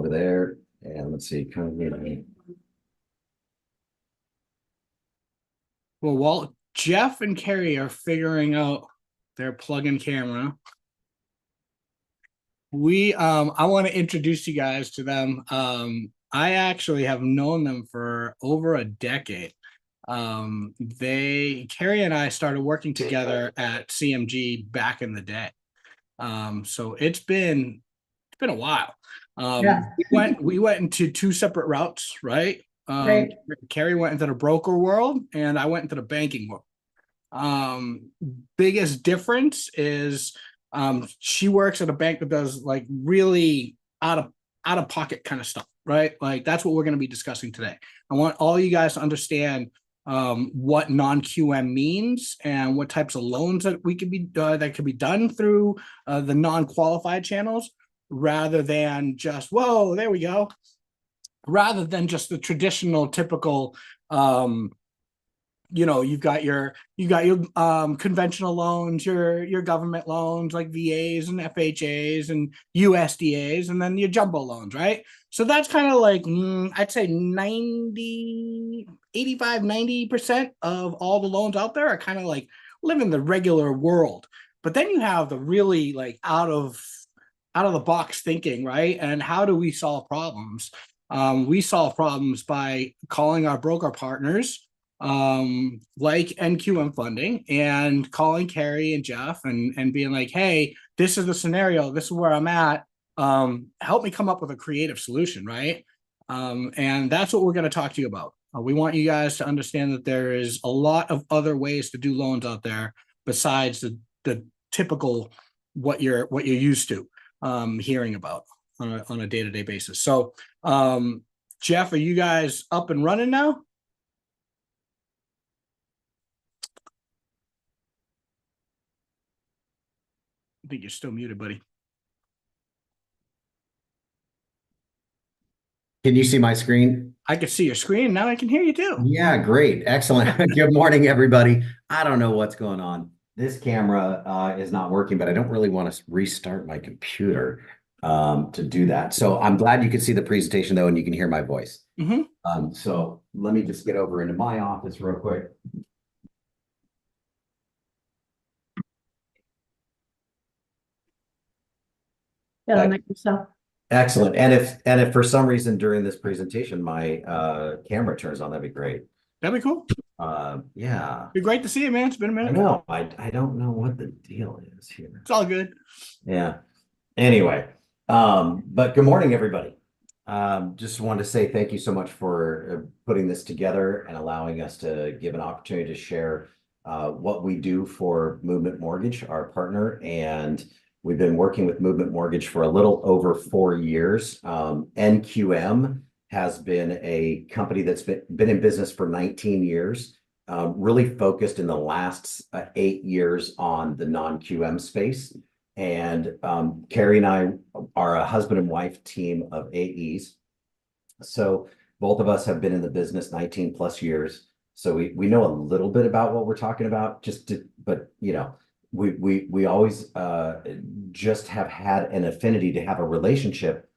over there. And let's see, kind Well, while Jeff and Carrie are figuring out their plug-in camera, I want to introduce you guys to them. I actually have known them for over a decade. Carrie and I started working together at CMG back in the day. So it's been a while. Yeah. We went into two separate routes, right? Right. Carrie went into the broker world and I went into the banking world. Biggest difference is she works at a bank that does like really out of pocket kind of stuff, right? Like that's what we're going to be discussing today. I want all you guys to understand what non-QM means and what types of loans that that could be done through the non-qualified channels, rather than just there we go, rather than just the traditional typical you've got your conventional loans, your government loans like VAs and FHAs and USDAs, and then your jumbo loans, right? So that's kind of like I'd say 90% of all the loans out there are kind of like living the regular world. But then you have the really like out of the box thinking, right? And how do we solve problems? We solve problems by calling our broker partners like NQM funding and calling Carrie and Jeff and being like, hey, this is the scenario, this is where I'm at. Help me come up with a creative solution, right? And that's what we're going to talk to you about. We want you guys to understand that there is a lot of other ways to do loans out there besides the typical what you're used to hearing about on a day-to-day basis. So Jeff, are you guys up and running now? I think you're still muted, buddy. Can you see my screen? I can see your screen. Now I can hear you too. Yeah, great. Excellent. Good morning, everybody. I don't know what's going on. This camera is not working, but I don't really want to restart my computer to do that. So I'm glad you can see the presentation though, and you can hear my voice. So let me just get over into my office real quick. Yeah, make yourself. Excellent. And if for some reason during this presentation my camera turns on, that'd be great. That'd be cool. Yeah. It'd be great to see you, man. It's been a minute. I know. I don't know what the deal is here. It's all good. Yeah. Anyway, but good morning, everybody. Just wanted to say thank you so much for putting this together and allowing us to give an opportunity to share what we do for Movement Mortgage, our partner. And we've been working with Movement Mortgage for a little over 4 years. NQM has been a company that's been in business for 19 years, really focused in the last 8 years on the non-QM space. And Carrie and I are a husband and wife team of AEs. So both of us have been in the business 19 plus years. So we know a little bit about what we're talking about, but you know, we always just have had an affinity to have a relationship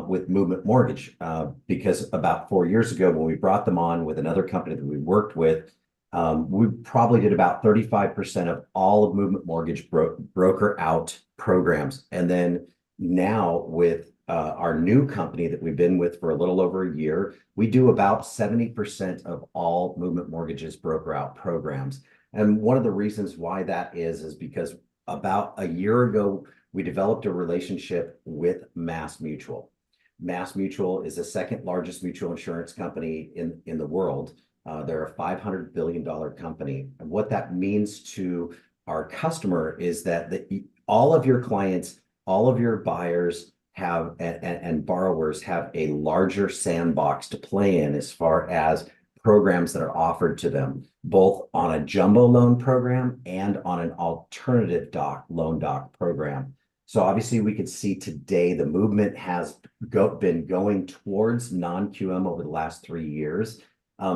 with Movement Mortgage because about 4 years ago, when we brought them on with another company that we worked with, we probably did about 35% of all of Movement Mortgage broker out programs. And then now with our new company that we've been with for a little over a year, we do about 70% of all Movement Mortgage's broker out programs. And one of the reasons why that is because about a year ago, we developed a relationship with Mass Mutual. Mass Mutual is the second largest mutual insurance company in the world. They're a $500 billion company. And what that means to our customer is that all of your clients, all of your buyers have and borrowers have a larger sandbox to play in as far as programs that are offered to them, both on a jumbo loan program and on an alternative loan doc program. So obviously we could see today the movement has been going towards non-QM over the last 3 years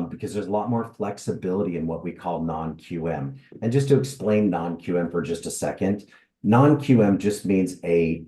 because there's a lot more flexibility in what we call non-QM. And just to explain non-QM for just a second, non-QM just means a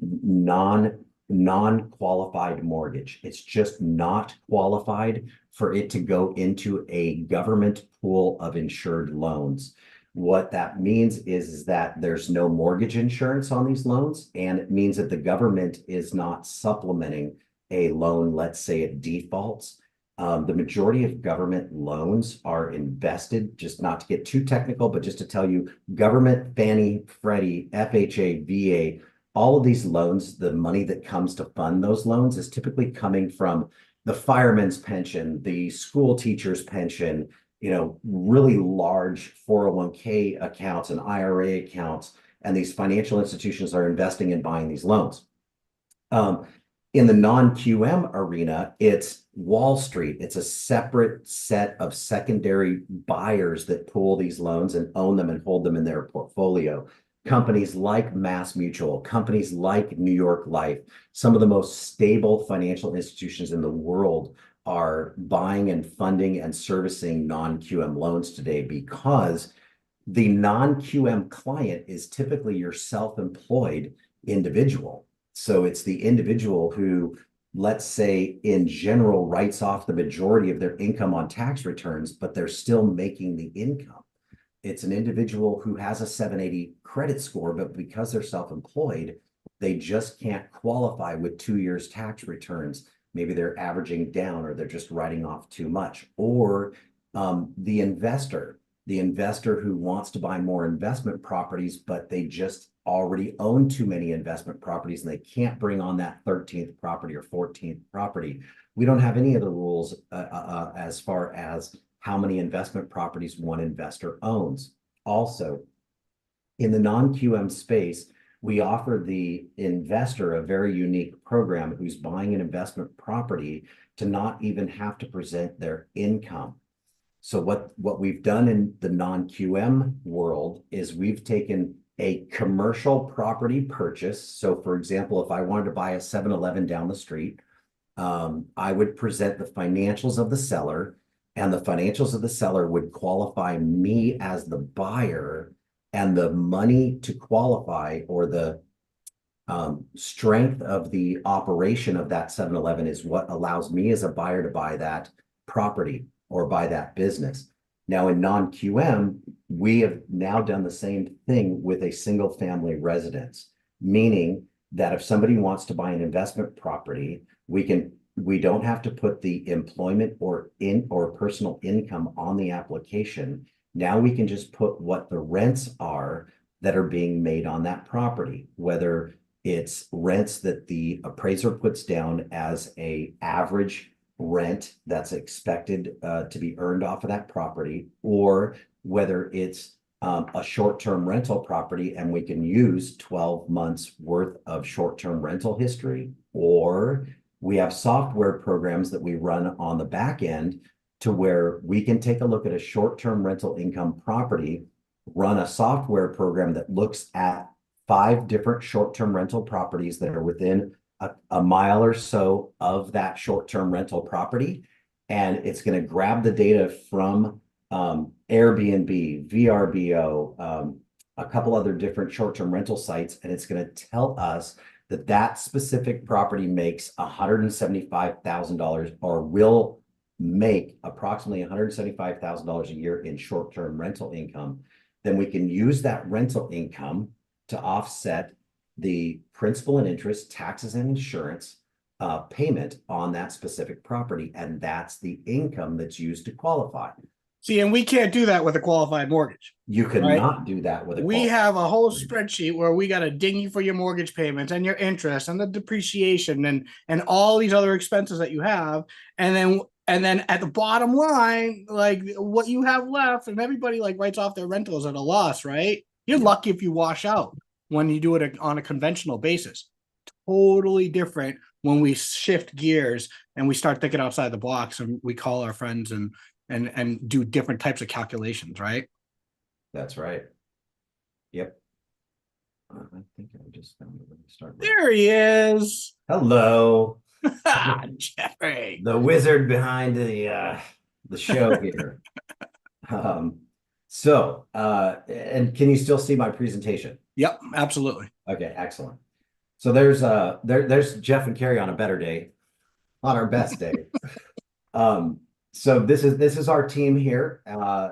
non-qualified mortgage. It's just not qualified for it to go into a government pool of insured loans. What that means is that there's no mortgage insurance on these loans, and it means that the government is not supplementing a loan. Let's say it defaults. The majority of government loans are invested, just not to get too technical, but just to tell you, government, Fannie, Freddie, FHA, VA, all of these loans, the money that comes to fund those loans is typically coming from the fireman's pension, the school teacher's pension, really large 401k accounts and IRA accounts, and these financial institutions are investing in buying these loans. In the non-QM arena, it's Wall Street. It's a separate set of secondary buyers that pool these loans and own them and hold them in their portfolio. Companies like Mass Mutual, companies like New York Life, some of the most stable financial institutions in the world are buying and funding and servicing non-QM loans today, because the non-QM client is typically your self-employed individual. So it's the individual who, let's say, in general, writes off the majority of their income on tax returns, but they're still making the income. It's an individual who has a 780 credit score, but because they're self-employed, they just can't qualify with 2 years tax returns. Maybe they're averaging down, or they're just writing off too much. Or the investor who wants to buy more investment properties, but they just already own too many investment properties and they can't bring on that 13th property or 14th property. We don't have any of the rules as far as how many investment properties one investor owns. Also, in the non-QM space, we offer the investor a very unique program who's buying an investment property to not even have to present their income. So what we've done in the non-QM world is we've taken a commercial property purchase. So for example, if I wanted to buy a 7-Eleven down the street, I would present the financials of the seller, and the financials of the seller would qualify me as the buyer, and the money to qualify, or the strength of the operation of that 7-Eleven is what allows me as a buyer to buy that property or buy that business. Now in non-QM, we have now done the same thing with a single family residence, meaning that if somebody wants to buy an investment property, we don't have to put the employment or personal income on the application. Now we can just put what the rents are that are being made on that property, whether it's rents that the appraiser puts down as a average rent that's expected to be earned off of that property, or whether it's a short-term rental property and we can use 12 months worth of short-term rental history, or we have software programs that we run on the back end to where we can take a look at a short-term rental income property, run a software program that looks at 5 different short-term rental properties that are within a mile or so of that short-term rental property. And it's going to grab the data from Airbnb, VRBO, a couple other different short-term rental sites, and it's going to tell us that that specific property makes $175,000 or will make approximately $175,000 a year in short-term rental income. Then we can use that rental income to offset the principal and interest, taxes and insurance payment on that specific property. And that's the income that's used to qualify. See, and we can't do that with a qualified mortgage. You cannot do that with a We have a whole spreadsheet where we got to ding you for your mortgage payments and your interest and the depreciation and all these other expenses that you have. And then at the bottom line, like what you have left, and everybody like writes off their rentals at a loss, right? You're lucky if you wash out when you do it on a conventional basis. Totally different when we shift gears and we start thinking outside the box and we call our friends and do different types of calculations, right? That's right. Yep. I think I just found it. Let me start. There he is. Hello. Jeffrey. The wizard behind the show here. And can you still see my presentation? Yep, absolutely. Okay, excellent. So there's Jeff and Carrie on a better day, on our best day. So this is our team here. I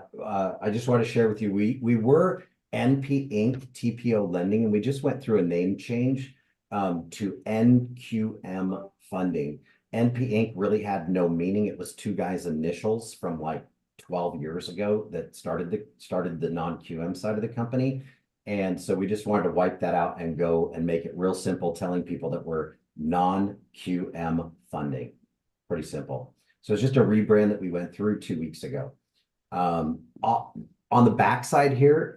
just want to share with you, we were NP Inc. TPO Lending, and we just went through a name change to NQM Funding. NP Inc. really had no meaning. It was two guys' initials from like 12 years ago that started the non-QM side of the company. And so we just wanted to wipe that out and go and make it real simple, telling people that we're non-QM funding. Pretty simple. So it's just a rebrand that we went through 2 weeks ago. On the backside here,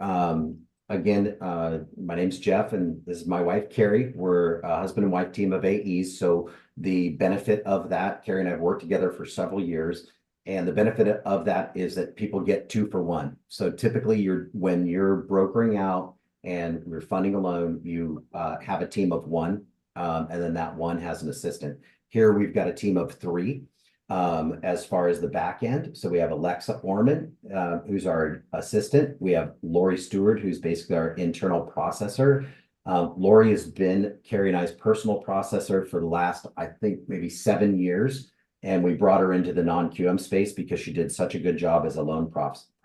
again, my name's Jeff, and this is my wife, Carrie. We're a husband and wife team of AEs. So the benefit of that, Carrie and I have worked together for several years. And the benefit of that is that people get 2 for 1. So typically when you're brokering out and you're funding a loan, you have a team of 1, and then that 1 has an assistant. Here we've got a team of 3 as far as the back end. So we have Alexa Orman, who's our assistant. We have Lori Stewart, who's basically our internal processor. Lori has been Carrie and I's personal processor for the last, I think, maybe 7 years. And we brought her into the non-QM space because she did such a good job as a loan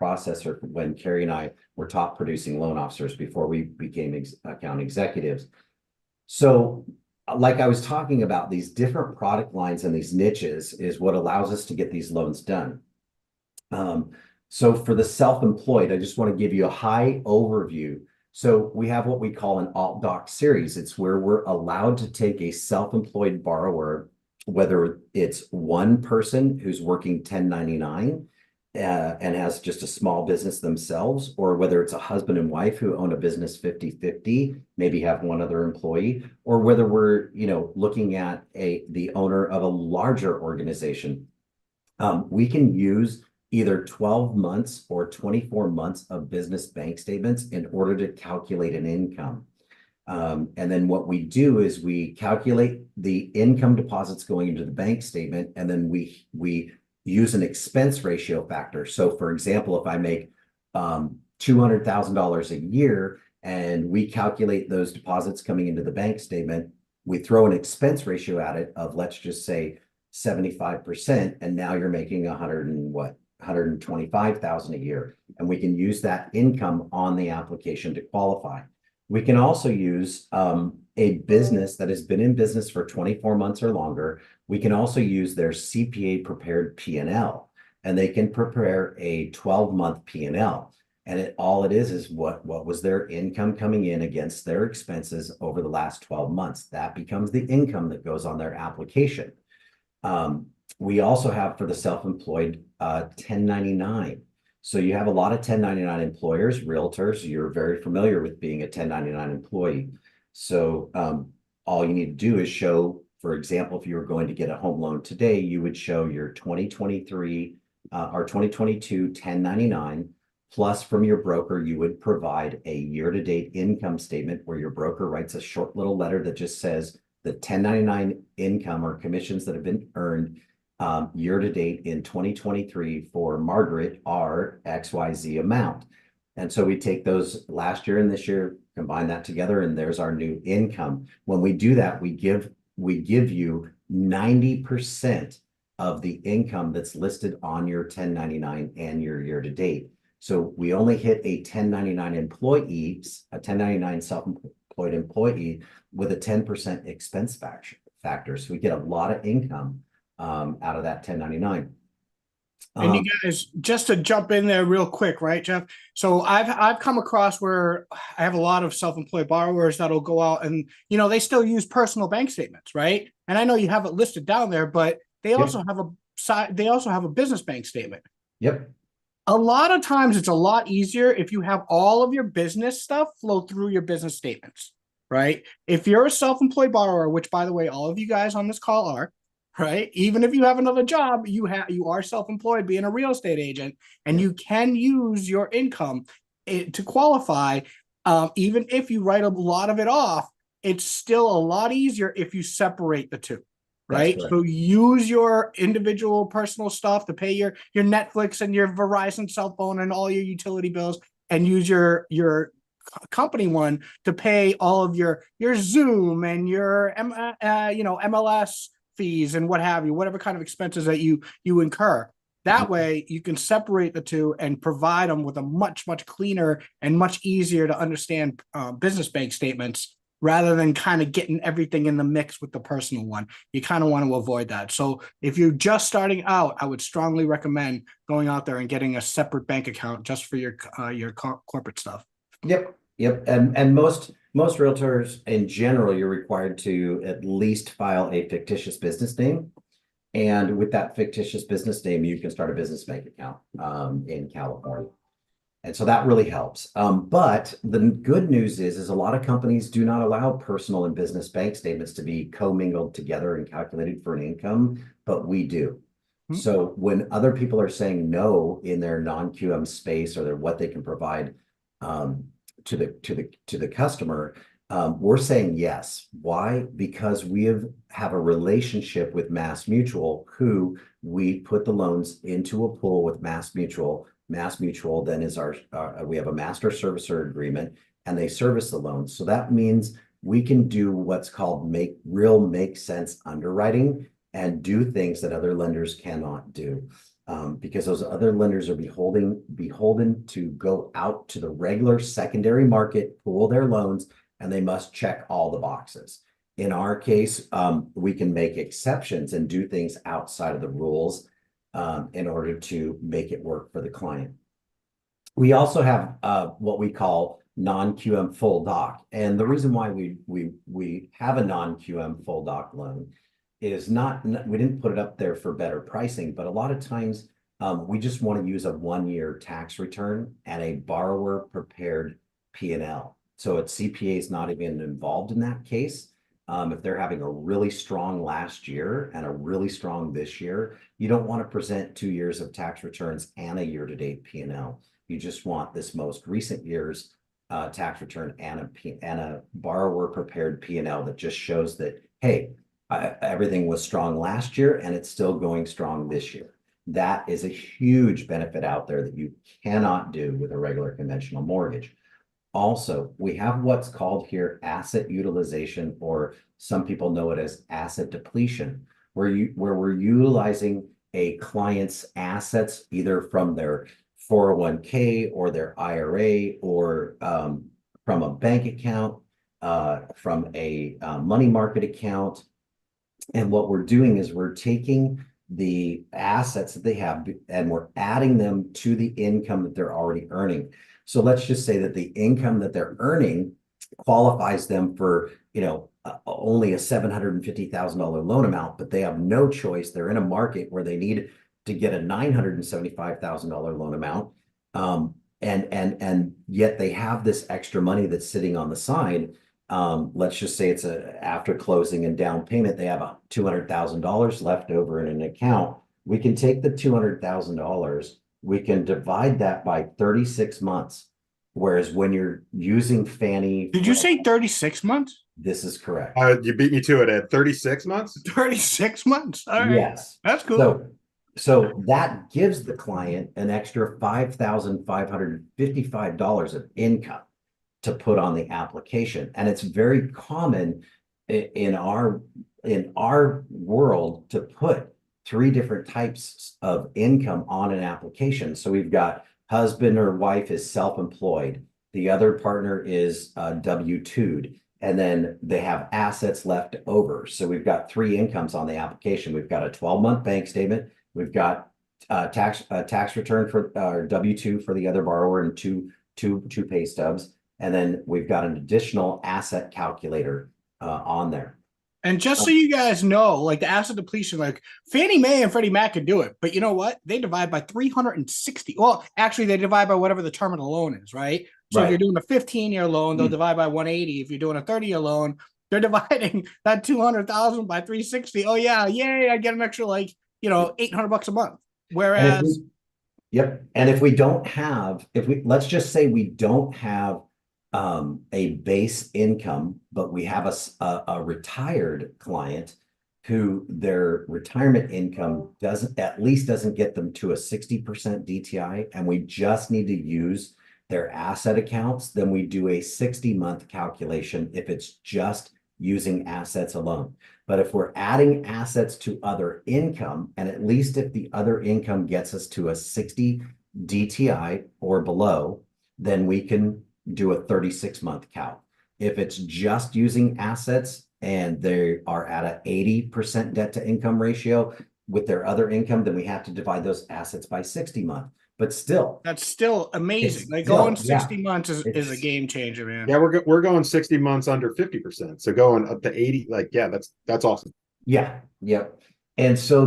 processor when Carrie and I were top producing loan officers before we became account executives. So like I was talking about, these different product lines and these niches is what allows us to get these loans done. So for the self-employed, I just want to give you a high overview. So we have what we call an alt doc series. It's where we're allowed to take a self-employed borrower, whether it's one person who's working 1099 and has just a small business themselves, or whether it's a husband and wife who own a business 50-50, maybe have one other employee, or whether we're looking at the owner of a larger organization. We can use either 12 months or 24 months of business bank statements in order to calculate an income. And then what we do is we calculate the income deposits going into the bank statement, and then we use an expense ratio factor. So for example, if I make $200,000 a year and we calculate those deposits coming into the bank statement, we throw an expense ratio at it of, let's just say, 75%, and now you're making $125,000 a year, and we can use that income on the application to qualify. We can also use a business that has been in business for 24 months or longer. We can also use their CPA prepared P&L, and they can prepare a 12-month P&L. And all it is what was their income coming in against their expenses over the last 12 months. That becomes the income that goes on their application. We also have, for the self-employed, 1099. So you have a lot of 1099 employers, realtors. You're very familiar with being a 1099 employee. So all you need to do is show, for example, if you were going to get a home loan today, you would show your 2023 or 2022 1099, plus from your broker, you would provide a year-to-date income statement where your broker writes a short little letter that just says the 1099 income or commissions that have been earned year to date in 2023 for Margaret are XYZ amount. And so we take those last year and this year, combine that together, and there's our new income. When we do that, we give you 90% of the income that's listed on your 1099 and your year to date. So we only hit a 1099 employee, a 1099 self-employed employee with a 10% expense factor. So we get a lot of income out of that 1099. And you guys, just to jump in there real quick, right, Jeff? So I've come across where I have a lot of self-employed borrowers that'll go out and they still use personal bank statements, right? And I know you have it listed down there, but they also have a business bank statement. Yep. A lot of times it's a lot easier if you have all of your business stuff flow through your business statements, right? If you're a self-employed borrower, which by the way, all of you guys on this call are, right? Even if you have another job, you are self-employed being a real estate agent, and you can use your income to qualify. Even if you write a lot of it off, it's still a lot easier if you separate the two, right? So use your individual personal stuff to pay your Netflix and your Verizon cell phone and all your utility bills, and use your company one to pay all of your Zoom and your MLS fees and what have you, whatever kind of expenses that you incur. That way you can separate the two and provide them with a much cleaner and much easier to understand business bank statements, rather than kind of getting everything in the mix with the personal one. You kind of want to avoid that. So if you're just starting out, I would strongly recommend going out there and getting a separate bank account just for your corporate stuff. Yep. And most realtors in general, you're required to at least file a fictitious business name. And with that fictitious business name, you can start a business bank account in California. And so that really helps. But the good news is a lot of companies do not allow personal and business bank statements to be commingled together and calculated for an income, but we do. So when other people are saying no in their non-QM space, or their what they can provide to the customer, we're saying yes. Why? Because we have a relationship with Mass Mutual, who we put the loans into a pool with Mass Mutual. Mass Mutual then is we have a master servicer agreement, and they service the loans. So that means we can do what's called make sense underwriting and do things that other lenders cannot do. Because those other lenders are beholden to go out to the regular secondary market, pool their loans, and they must check all the boxes. In our case, we can make exceptions and do things outside of the rules in order to make it work for the client. We also have what we call non-QM full doc. And the reason why we have a non-QM full doc loan is we didn't put it up there for better pricing, but a lot of times we just want to use a 1-year tax return and a borrower prepared P&L. So CPA is not even involved in that case. If they're having a really strong last year and a really strong this year, you don't want to present 2 years of tax returns and a year-to-date P&L. You just want this most recent year's tax return and a borrower prepared P&L that just shows that, hey, everything was strong last year and it's still going strong this year. That is a huge benefit out there that you cannot do with a regular conventional mortgage. Also, we have what's called here asset utilization, or some people know it as asset depletion, where we're utilizing a client's assets either from their 401k or their IRA, or from a bank account, from a money market account. And what we're doing is we're taking the assets that they have and we're adding them to the income that they're already earning. So let's just say that the income that they're earning qualifies them for, only a $750,000 loan amount, but they have no choice. They're in a market where they need to get a $975,000 loan amount. And yet they have this extra money that's sitting on the side. Let's just say it's after closing and down payment, they have $200,000 left over in an account. We can take the $200,000, we can divide that by 36 months. Whereas when you're using Fannie. Did you say 36 months? This is correct. You beat me to it at 36 months? 36 months. All right. Yes. That's cool. So that gives the client an extra $5,555 of income to put on the application. And it's very common in our world to put 3 different types of income on an application. So we've got husband or wife is self-employed. The other partner is W-2'd, and then they have assets left over. So we've got 3 incomes on the application. We've got a 12-month bank statement. We've got tax return for W-2 for the other borrower and two pay stubs. And then we've got an additional asset calculator on there. And just so you guys know, like the asset depletion, like Fannie Mae and Freddie Mac can do it, but you know what? They divide by 360. Well, actually, they divide by whatever the term of the loan is, right? So if you're doing a 15-year loan, they'll divide by 180. If you're doing a 30-year loan, they're dividing that 200,000 by 360. Oh yeah, yay! I get an extra $800 a month. Whereas, and if we don't have, let's just say we don't have a base income, but we have a retired client who their retirement income doesn't get them to a 60% DTI, and we just need to use their asset accounts, then we do a 60-month calculation if it's just using assets alone. But if we're adding assets to other income, and at least if the other income gets us to a 60 DTI or below, then we can do a 36-month calc. If it's just using assets and they are at an 80% debt to income ratio with their other income, then we have to divide those assets by 60 months. But still, That's still amazing. It's Like still, going yeah. 60 months is a It's- game changer, man. Yeah, we're going 60 months under 50%. So going up to 80, like, yeah, that's awesome. yeah, yep. And so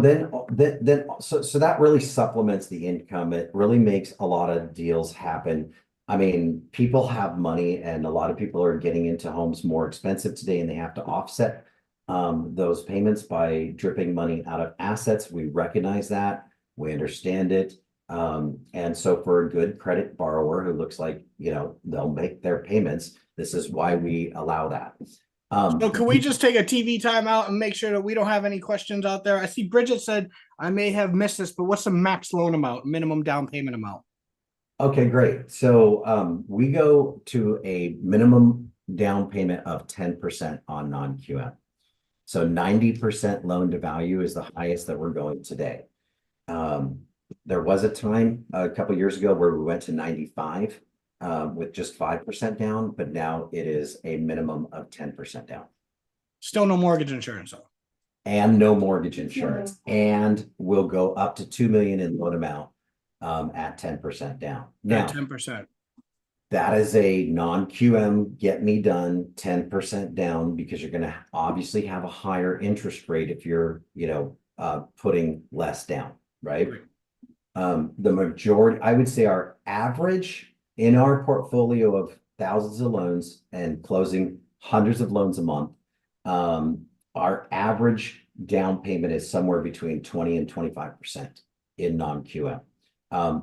so that really supplements the income. It really makes a lot of deals happen. I mean, people have money, and a lot of people are getting into homes more expensive today, and they have to offset those payments by dripping money out of assets. We recognize that. We understand it. And so for a good credit borrower who looks like, they'll make their payments, this is why we allow that. So can we just take a TV timeout and make sure that we don't have any questions out there? I see Bridget said, I may have missed this, but what's the max loan amount, minimum down payment amount? Okay, great. So we go to a minimum down payment of 10% on non-QM. So 90% loan to value is the highest that we're going today. There was a time a couple years ago where we went to 95 with just 5% down, but now it is a minimum of 10% down. Still no mortgage insurance though. And no mortgage insurance. And we'll go up to 2 million in loan amount at 10% down. Now, 10%. that is a non-QM get me done 10% down, because you're going to obviously have a higher interest rate if you're, putting less down, right? The majority, I would say our average in our portfolio of thousands of loans and closing hundreds of loans a month, our average down payment is somewhere between 20 and 25% in non-QM.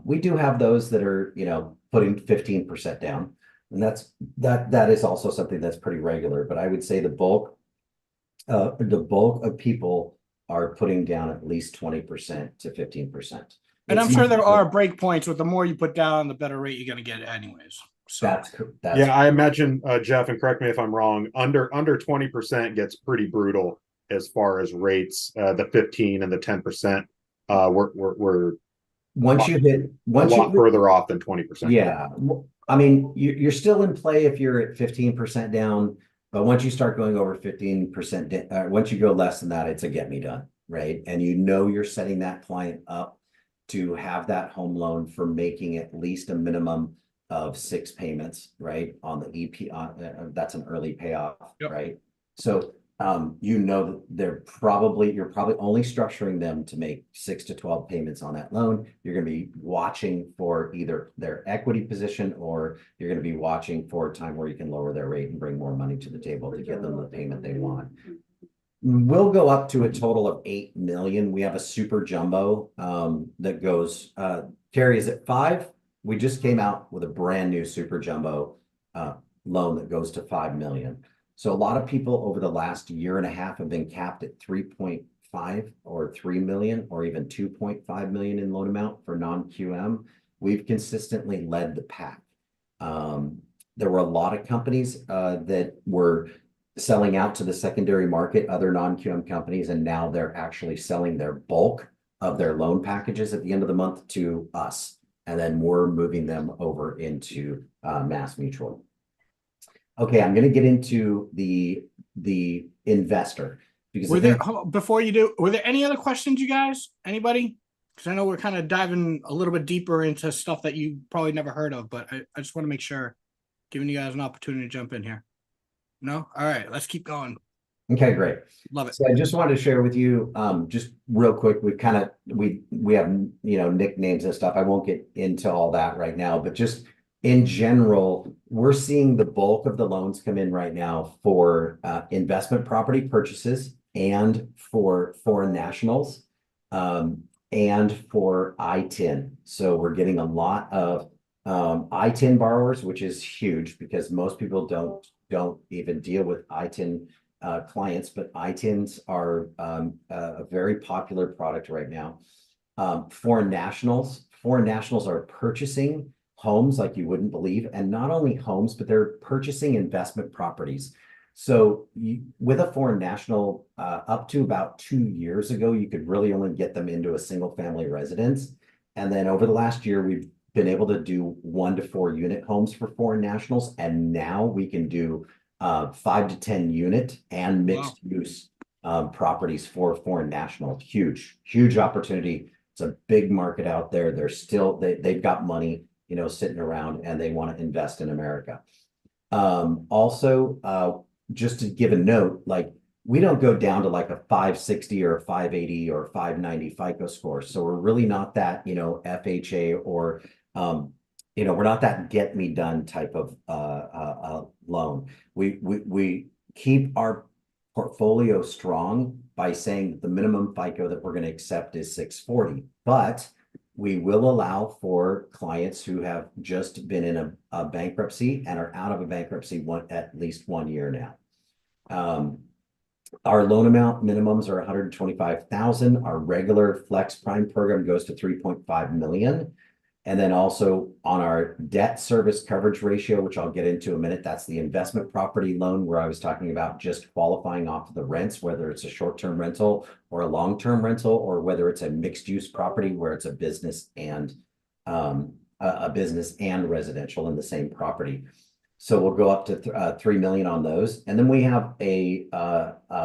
We do have those that are, putting 15% down, and that is also something that's pretty regular. But I would say the bulk of people are putting down at least 20% to 15%. And I'm sure there are break points with the more you put down, the better rate you're going to get anyways. So That's Yeah, I imagine, Jeff, and correct me if I'm wrong, under 20% gets pretty brutal as far as rates. The 15 and the 10%, we're once you hit a lot further off than 20%. Yeah, I mean, you're still in play if you're at 15% down, but once you start going over 15%, once you go less than that, it's a get me done, right? And you're setting that client up to have that home loan for making at least a minimum of 6 payments, right? On the EP, that's an early payoff, Yep. right? So that you're probably only structuring them to make 6 to 12 payments on that loan. You're going to be watching for either their equity position, or you're going to be watching for a time where you can lower their rate and bring more money to the table to get them the payment they want. We'll go up to a total of 8 million. We have a super jumbo that goes, Carrie, is it 5? We just came out with a brand new super jumbo loan that goes to 5 million. So a lot of people over the last year and a half have been capped at 3.5 or 3 million, or even 2.5 million in loan amount for non-QM. We've consistently led the pack. There were a lot of companies that were selling out to the secondary market, other non-QM companies, and now they're actually selling their bulk of their loan packages at the end of the month to us. And then we're moving them over into Mass Mutual. Okay, I'm going to get into the investor. Because before you do, were there any other questions, you guys? Anybody? Because I know we're kind of diving a little bit deeper into stuff that you probably never heard of, but I just want to make sure, giving you guys an opportunity to jump in here. No? All right, let's keep going. Okay, great. Love it. So I just wanted to share with you, just real quick, we have, nicknames and stuff. I won't get into all that right now, but just in general, we're seeing the bulk of the loans come in right now for investment property purchases and for foreign nationals and for ITIN. So we're getting a lot of ITIN borrowers, which is huge because most people don't even deal with ITIN clients, but ITINs are a very popular product right now. Foreign nationals are purchasing homes like you wouldn't believe. And not only homes, but they're purchasing investment properties. So with a foreign national, up to about 2 years ago, you could really only get them into a single family residence. And then over the last year, we've been able to do 1 to 4 unit homes for foreign nationals. And now we can do 5 to 10 unit and mixed use properties for foreign national. Huge opportunity. It's a big market out there. They've got money, sitting around, and they want to invest in America. Also, just to give a note, like, we don't go down to like a 560 or a 580 or 590 FICO score. So we're really not that, FHA or, we're not that get me done type of loan. We keep our portfolio strong by saying the minimum FICO that we're going to accept is 640, but we will allow for clients who have just been in a bankruptcy and are out of a bankruptcy at least 1 year now. Our loan amount minimums are 125,000. Our regular Flex Prime program goes to 3.5 million. And then also on our debt service coverage ratio, which I'll get into in a minute, that's the investment property loan where I was talking about just qualifying off of the rents, whether it's a short-term rental or a long-term rental, or whether it's a mixed-use property where it's a business and residential in the same property. So we'll go up to 3 million on those. And then we have a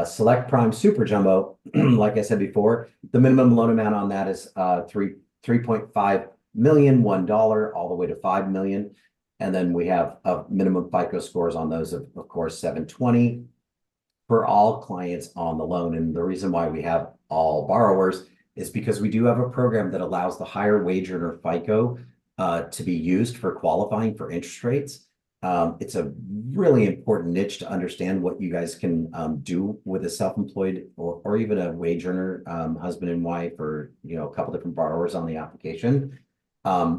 Select Prime Super Jumbo. Like I said before, the minimum loan amount on that is 3.5 million, $1 all the way to 5 million. And then we have minimum FICO scores on those of course, 720 for all clients on the loan. And the reason why we have all borrowers is because we do have a program that allows the higher wage earner FICO to be used for qualifying for interest rates. It's a really important niche to understand what you guys can do with a self-employed or even a wage earner, husband and wife, or a couple different borrowers on the application.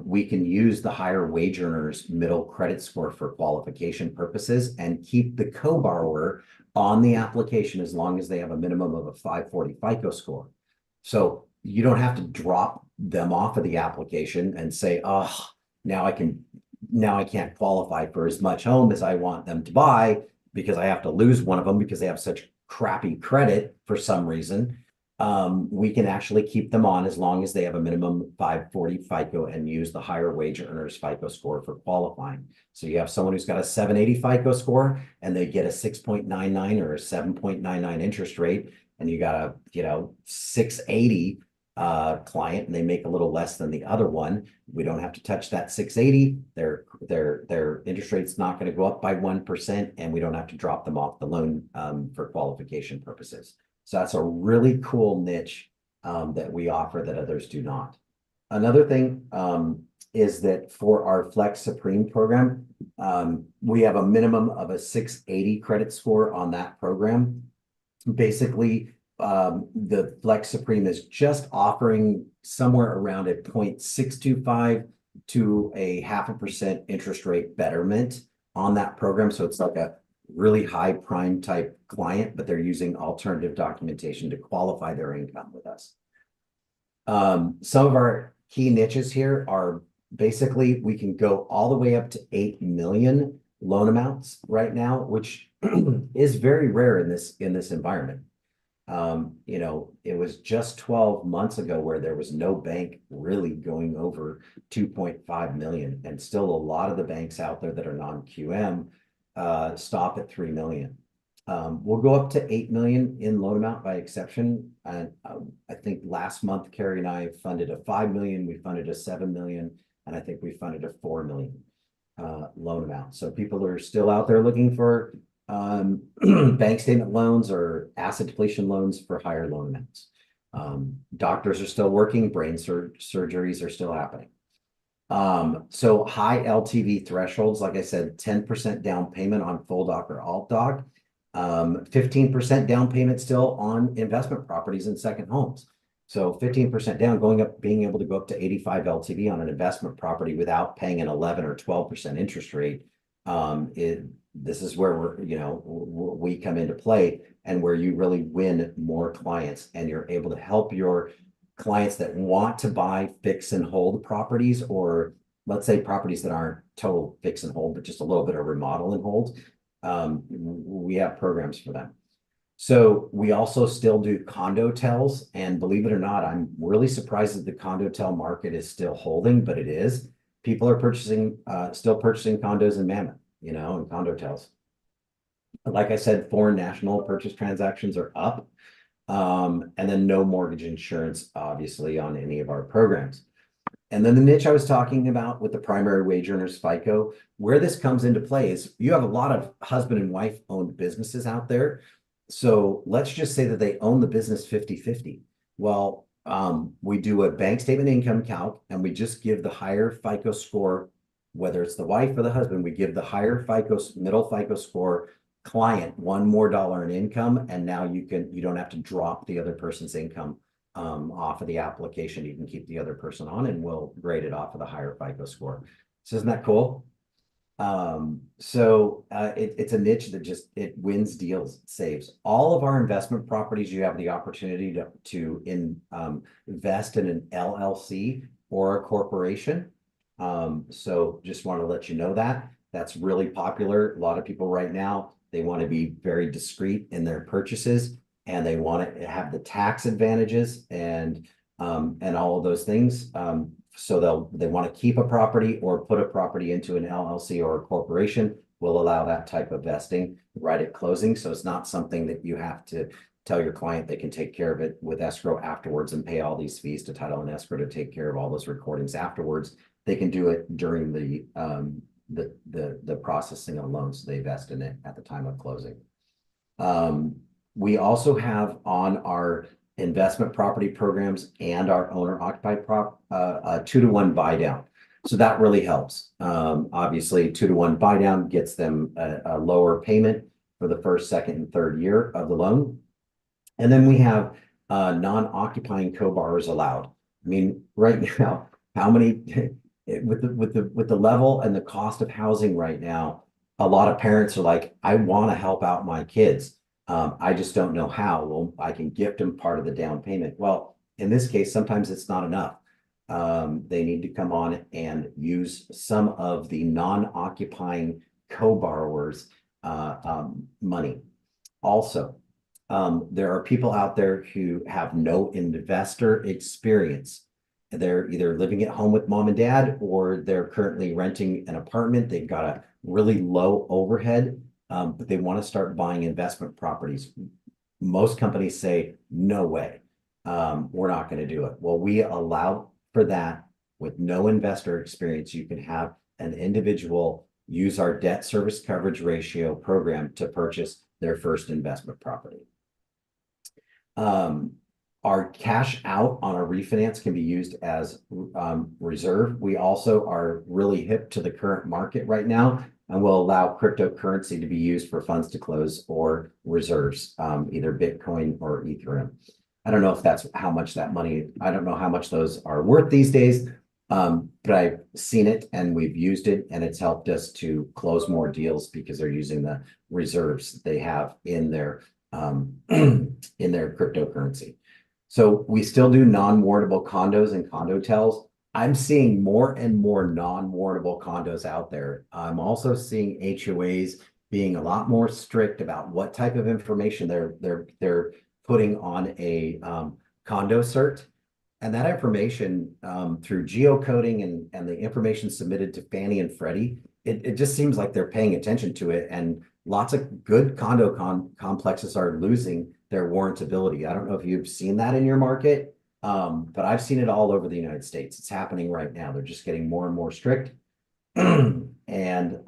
We can use the higher wage earners middle credit score for qualification purposes and keep the co-borrower on the application as long as they have a minimum of a 540 FICO score. So you don't have to drop them off of the application and say, oh, now I can't qualify for as much home as I want them to buy because I have to lose one of them because they have such crappy credit for some reason. We can actually keep them on as long as they have a minimum 540 FICO and use the higher wage earners FICO score for qualifying. So you have someone who's got a 780 FICO score and they get a 6.99 or a 7.99 interest rate, and you got a 680 client and they make a little less than the other one. We don't have to touch that 680. Their interest rate's not going to go up by 1%, and we don't have to drop them off the loan for qualification purposes. So that's a really cool niche that we offer that others do not. Another thing is that for our Flex Supreme program, we have a minimum of a 680 credit score on that program. Basically, the Flex Supreme is just offering somewhere around a 0.625 to a 0.5% interest rate betterment on that program. So it's like a really high prime type client, but they're using alternative documentation to qualify their income with us. Some of our key niches here are basically we can go all the way up to 8 million loan amounts right now, which is very rare in this environment. It was just 12 months ago where there was no bank really going over 2.5 million, and still a lot of the banks out there that are non-QM stop at 3 million. We'll go up to 8 million in loan amount by exception. And I think last month, Carrie and I funded a 5 million, we funded a 7 million, and I think we funded a 4 million loan amount. So people are still out there looking for bank statement loans or asset depletion loans for higher loan amounts. Doctors are still working, brain surgeries are still happening. So high LTV thresholds, like I said, 10% down payment on full doc or alt doc, 15% down payment still on investment properties and second homes. So 15% down, being able to go up to 85 LTV on an investment property without paying an 11 or 12% interest rate. This is where we come into play, and where you really win more clients, and you're able to help your clients that want to buy fix and hold properties or let's say properties that aren't total fix and hold, but just a little bit of remodel and hold, we have programs for them. So we also still do condo tells, and believe it or not, I'm really surprised that the condo tell market is still holding, but it is. People are still purchasing condos in Mammoth, and condo tells. Like I said, foreign national purchase transactions are up. And then no mortgage insurance, obviously, on any of our programs. And then the niche I was talking about with the primary wage earners FICO, where this comes into play is you have a lot of husband and wife owned businesses out there. So let's just say that they own the business 50-50. Well, we do a bank statement income calc, and we just give the higher FICO score, whether it's the wife or the husband, we give the higher middle FICO score client $1 more in income, and now you don't have to drop the other person's income off of the application. You can keep the other person on, and we'll grade it off of the higher FICO score. So isn't that cool? It's a niche that it wins deals, it saves. All of our investment properties, you have the opportunity to invest in an LLC or a corporation. So just want to let you know that that's really popular. A lot of people right now, they want to be very discreet in their purchases, and they want to have the tax advantages and all of those things. So they want to keep a property or put a property into an LLC or a corporation. Will allow that type of vesting right at closing. So it's not something that you have to tell your client they can take care of it with escrow afterwards and pay all these fees to title and escrow to take care of all those recordings afterwards. They can do it during the processing of loans. So they vest in it at the time of closing. We also have on our investment property programs and our owner occupied 2-to-1 buy down. So that really helps. Obviously 2-to-1 buy down gets them a lower payment for the first, second, and third year of the loan. And then we have non-occupying co-borrowers allowed. I mean, right now, how many with the level and the cost of housing right now, a lot of parents are like, I want to help out my kids. I just don't know how. Well, I can gift them part of the down payment. Well, in this case, sometimes it's not enough. They need to come on and use some of the non-occupying co-borrowers money. Also, there are people out there who have no investor experience. They're either living at home with mom and dad, or they're currently renting an apartment. They've got a really low overhead, but they want to start buying investment properties. Most companies say, no way, we're not going to do it. Well, we allow for that with no investor experience. You can have an individual use our debt service coverage ratio program to purchase their first investment property. Our cash out on a refinance can be used as reserve. We also are really hip to the current market right now, and will allow cryptocurrency to be used for funds to close or reserves, either Bitcoin or Ethereum. I don't know if that's how much that money, I don't know how much those are worth these days, but I've seen it and we've used it, and it's helped us to close more deals because they're using the reserves they have in their cryptocurrency. So we still do non-warrantable condos and condo tells. I'm seeing more and more non-warrantable condos out there. I'm also seeing HOAs being a lot more strict about what type of information they're putting on a condo cert. And that information through geocoding and the information submitted to Fannie and Freddie, it just seems like they're paying attention to it. And lots of good condo complexes are losing their warrantability. I don't know if you've seen that in your market, but I've seen it all over the United States. It's happening right now. They're just getting more and more strict. And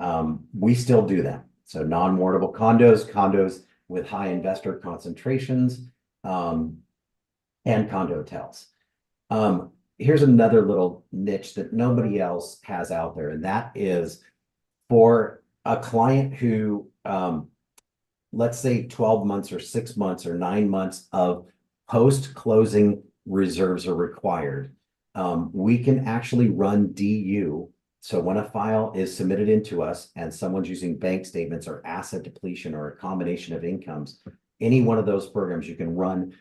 we still do that. So non-warrantable condos with high investor concentrations, and condo tells. Here's another little niche that nobody else has out there, and that is for a client who, let's say 12 months or 6 months or 9 months of post-closing reserves are required. We can actually run DU. So when a file is submitted into us and someone's using bank statements or asset depletion or a combination of incomes, any one of those programs, you can run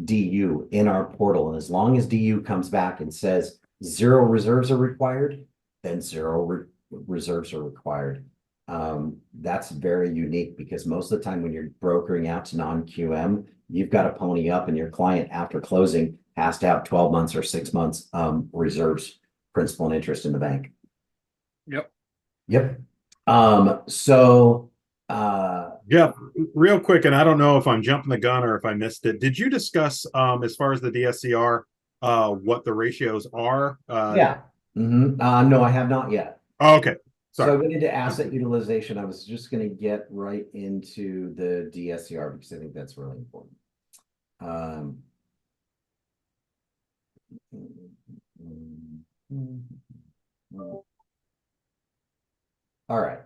DU in our portal. And as long as DU comes back and says 0 reserves are required, then zero reserves are required. That's very unique because most of the time when you're brokering out to non-QM, you've got to pony up and your client after closing has to have 12 months or 6 months reserves, principal and interest in the bank. Yep. Yep. So Jeff, real quick, and I don't know if I'm jumping the gun or if I missed it. Did you discuss as far as the DSCR what the ratios are? yeah. No, I have not yet. Oh, okay. Sorry. So going into asset utilization, I was just going to get right into the DSCR because I think that's really important. All right.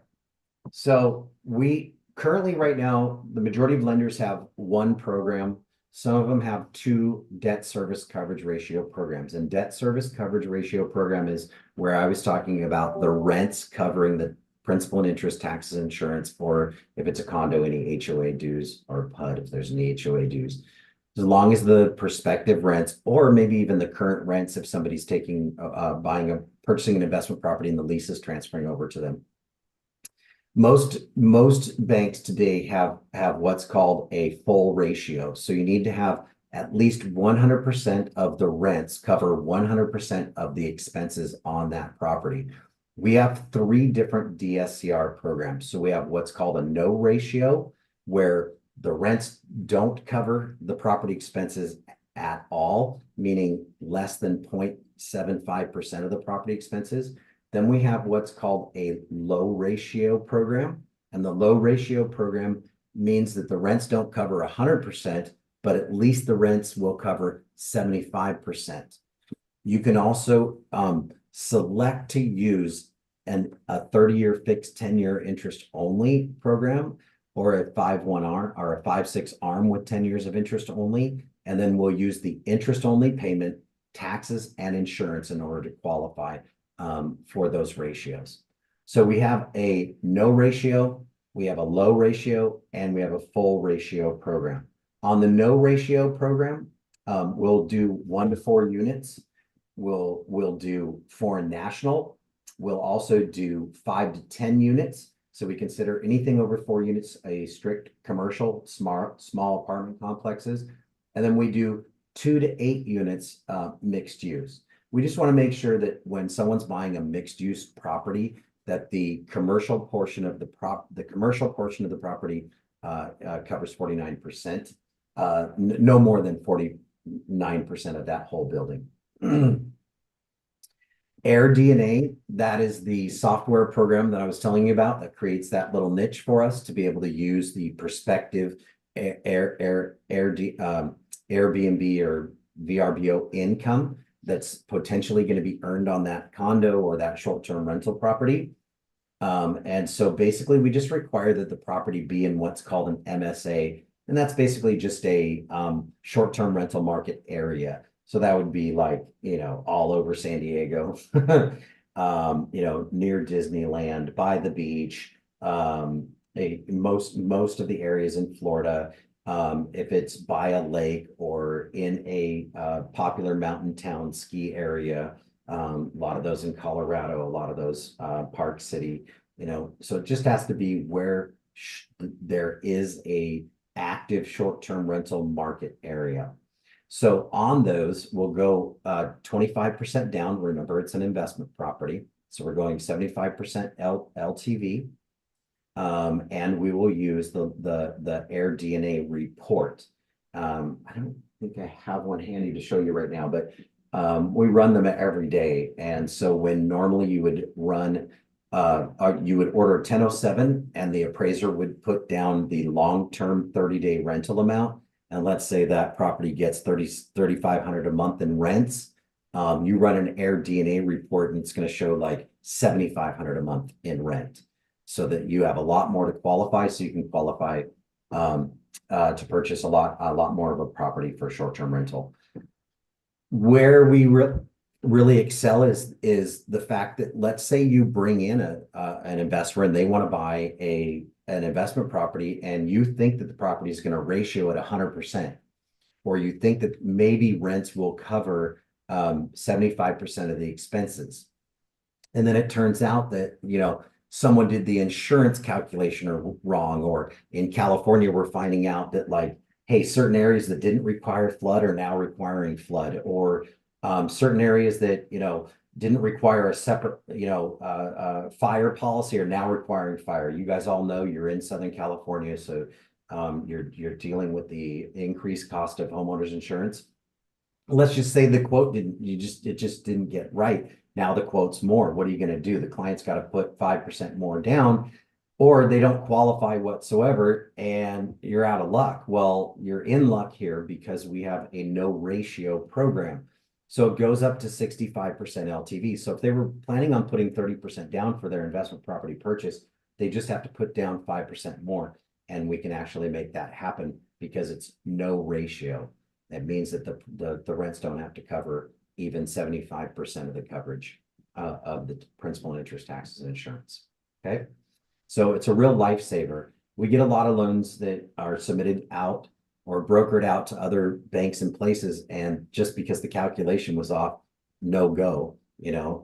So we currently right now, the majority of lenders have one program. Some of them have two debt service coverage ratio programs, and debt service coverage ratio program is where I was talking about the rents covering the principal and interest, taxes, insurance, or if it's a condo, any HOA dues, or PUD if there's any HOA dues. As long as the prospective rents, or maybe even the current rents, if somebody's taking, purchasing an investment property and the lease is transferring over to them. Most banks today have what's called a full ratio. So you need to have at least 100% of the rents cover 100% of the expenses on that property. We have 3 different DSCR programs. So we have what's called a no ratio, where the rents don't cover the property expenses at all, meaning less than 0.75% of the property expenses. Then we have what's called a low ratio program. And the low ratio program means that the rents don't cover 100%, but at least the rents will cover 75%. You can also select to use a 30-year fixed 10-year interest only program, or a 5/1 ARM or a 5/6 ARM with 10 years of interest only. And then we'll use the interest only payment, taxes, and insurance in order to qualify for those ratios. So we have a no ratio, we have a low ratio, and we have a full ratio program. On the no ratio program, we'll do 1 to 4 units. We'll do foreign national. We'll also do 5 to 10 units. So we consider anything over 4 units a strict commercial, small apartment complexes. And then we do 2 to 8 units mixed use. We just want to make sure that when someone's buying a mixed use property, that the commercial portion of the property covers 49%, no more than 49% of that whole building. AirDNA, that is the software program that I was telling you about that creates that little niche for us to be able to use the prospective Airbnb or VRBO income that's potentially going to be earned on that condo or that short-term rental property. And so basically we just require that the property be in what's called an MSA. And that's basically just a short-term rental market area. So that would be like, all over San Diego, near Disneyland, by the beach, most of the areas in Florida. If it's by a lake or in a popular mountain town ski area, a lot of those in Colorado, a lot of those Park City, so it just has to be where there is a active short-term rental market area. So on those, we'll go 25% down. Remember, it's an investment property. So we're going 75% LTV. And we will use the AirDNA report. I don't think I have one handy to show you right now, but we run them every day. And so when normally you would run, you would order 1007 and the appraiser would put down the long-term 30-day rental amount. And let's say that property gets $3,500 a month in rents. You run an AirDNA report and it's going to show like $7,500 a month in rent, so that you have a lot more to qualify, so you can qualify to purchase a lot more of a property for short-term rental. Where we really excel is the fact that, let's say you bring in an investor and they want to buy an investment property, and you think that the property is going to ratio at 100%, or you think that maybe rents will cover 75% of the expenses. And then it turns out that, someone did the insurance calculation wrong, or in California, we're finding out that like, hey, certain areas that didn't require flood are now requiring flood, or certain areas that, didn't require a separate, fire policy are now requiring fire. You guys all know you're in Southern California, so you're dealing with the increased cost of homeowners insurance. Let's just say the quote it just didn't get right. Now the quote's more. What are you going to do? The client's got to put 5% more down, or they don't qualify whatsoever, and you're out of luck. Well, you're in luck here because we have a no ratio program. So it goes up to 65% LTV. So if they were planning on putting 30% down for their investment property purchase, they just have to put down 5% more, and we can actually make that happen because it's no ratio. That means that the rents don't have to cover even 75% of the coverage of the principal and interest, taxes, and insurance. Okay, so it's a real lifesaver. We get a lot of loans that are submitted out or brokered out to other banks and places, and just because the calculation was off, no go,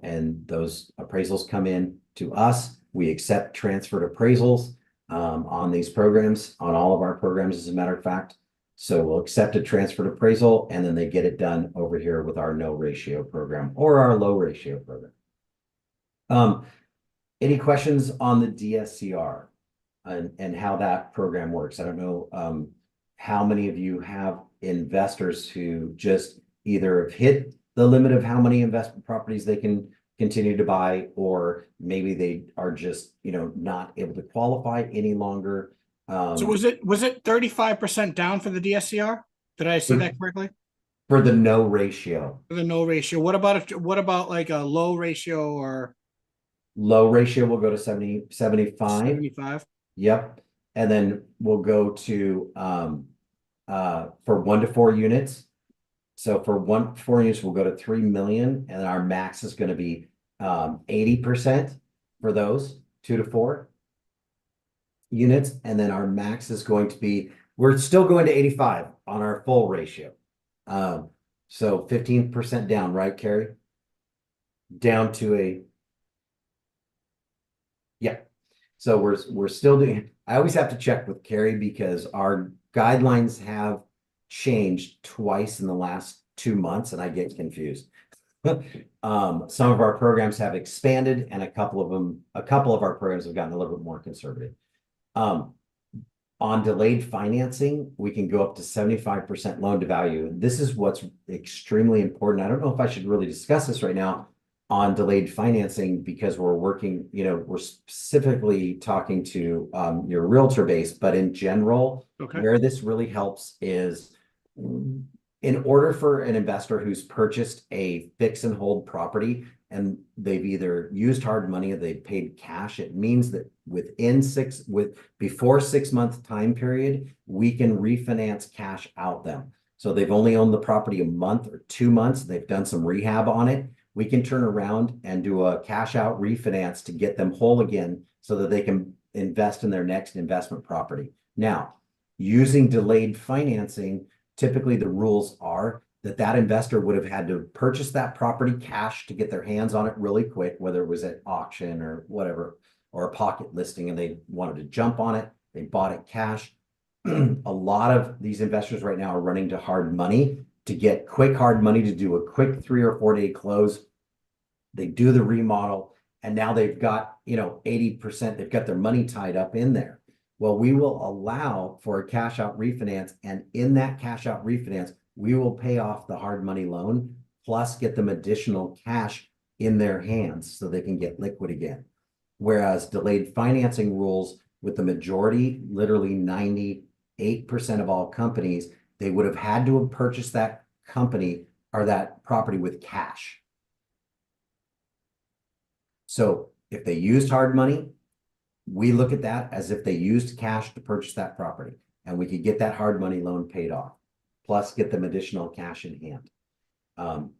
and those appraisals come in to us. We accept transferred appraisals on these programs, on all of our programs, as a matter of fact. So we'll accept a transferred appraisal, and then they get it done over here with our no ratio program or our low ratio program. Any questions on the DSCR and how that program works? I don't know how many of you have investors who just either have hit the limit of how many investment properties they can continue to buy, or maybe they are just, not able to qualify any longer. So was it 35% down for the DSCR? Did I see that correctly? For the no ratio. For the no ratio. What about like a low ratio or Low ratio will go to 75. 75? Yep. And then we'll go to for 1 to 4 units. So for 1 to 4 units, we'll go to 3 million, and our max is going to be 80% for those 2 to 4 units, and then our max is going to be, we're still going to 85 on our full ratio. So 15% down, right, Carrie? Down to yeah. So we're still doing, I always have to check with Carrie because our guidelines have changed twice in the last 2 months, and I get confused. Some of our programs have expanded, and a couple of our programs have gotten a little bit more conservative. On delayed financing, we can go up to 75% loan to value. This is what's extremely important. I don't know if I should really discuss this right now on delayed financing, because we're working, we're specifically talking to your realtor base, but in general, Okay. where this really helps is in order for an investor who's purchased a fix and hold property and they've either used hard money or they've paid cash, it means that before 6 month time period, we can refinance cash out them. So they've only owned the property a month or 2 months. They've done some rehab on it. We can turn around and do a cash out refinance to get them whole again so that they can invest in their next investment property. Now, using delayed financing, typically the rules are that investor would have had to purchase that property cash to get their hands on it really quick, whether it was at auction or whatever, or a pocket listing, and they wanted to jump on it. They bought it cash. A lot of these investors right now are running to hard money to get quick hard money to do a quick 3 or 4 day close. They do the remodel, and now they've got 80%. They've got their money tied up in there. Well, we will allow for a cash out refinance, and in that cash out refinance, we will pay off the hard money loan plus get them additional cash in their hands so they can get liquid again. Whereas delayed financing rules with the majority, literally 98% of all companies, they would have had to have purchased that company or that property with cash. So if they used hard money, we look at that as if they used cash to purchase that property, and we could get that hard money loan paid off, plus get them additional cash in hand.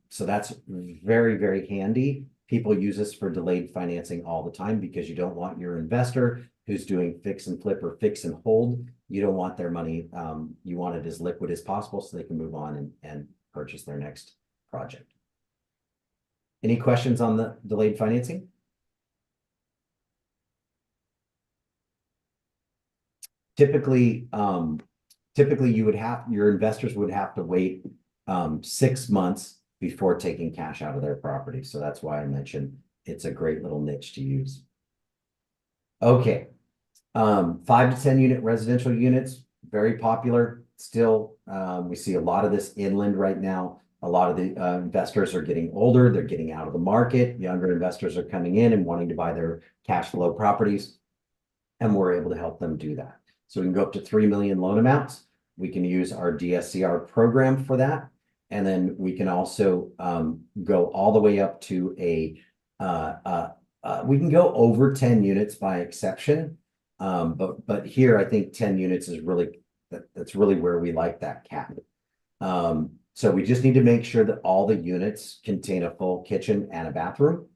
So that's very, very handy. People use this for delayed financing all the time because you don't want your investor who's doing fix and flip or fix and hold. You don't want their money. You want it as liquid as possible so they can move on and purchase their next project. Any questions on the delayed financing? typically, typically your investors would have to wait 6 months before taking cash out of their property. So that's why I mentioned it's a great little niche to use. Okay. 5 to 10 unit residential units, very popular still. We see a lot of this inland right now. A lot of the investors are getting older. They're getting out of the market. Younger investors are coming in and wanting to buy their cash flow properties. And we're able to help them do that. So we can go up to 3 million loan amounts. We can use our DSCR program for that. And then we can also go all the way up to we can go over 10 units by exception. But here I think 10 units is really, that's really where we like that cap. So we just need to make sure that all the units contain a full kitchen and a bathroom.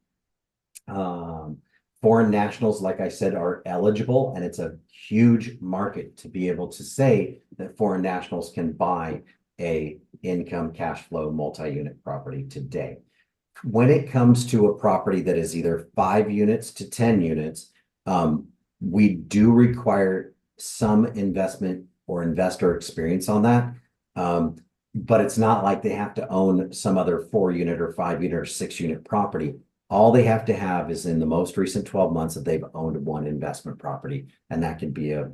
Foreign nationals, like I said, are eligible, and it's a huge market to be able to say that foreign nationals can buy a income cash flow multi-unit property today. When it comes to a property that is either 5 units to 10 units, we do require some investment or investor experience on that. But it's not like they have to own some other 4-unit or 5-unit or 6-unit property. All they have to have is in the most recent 12 months that they've owned one investment property, and that could be a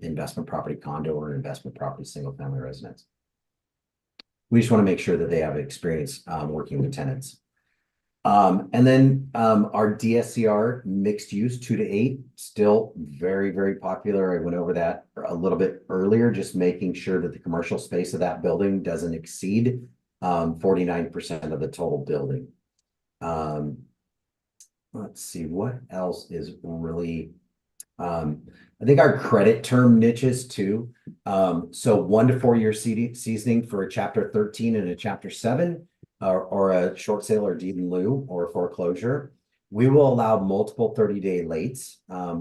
investment property condo or an investment property single family residence. We just want to make sure that they have experience working with tenants. And then our DSCR mixed use 2 to 8, still very, very popular. I went over that a little bit earlier, just making sure that the commercial space of that building doesn't exceed 49% of the total building. Let's see what else is really, I think our credit term niches too. So 1 to 4 year seasoning for a chapter 13 and a chapter 7. Or a short sale or deed in lieu or foreclosure. We will allow multiple 30-day lates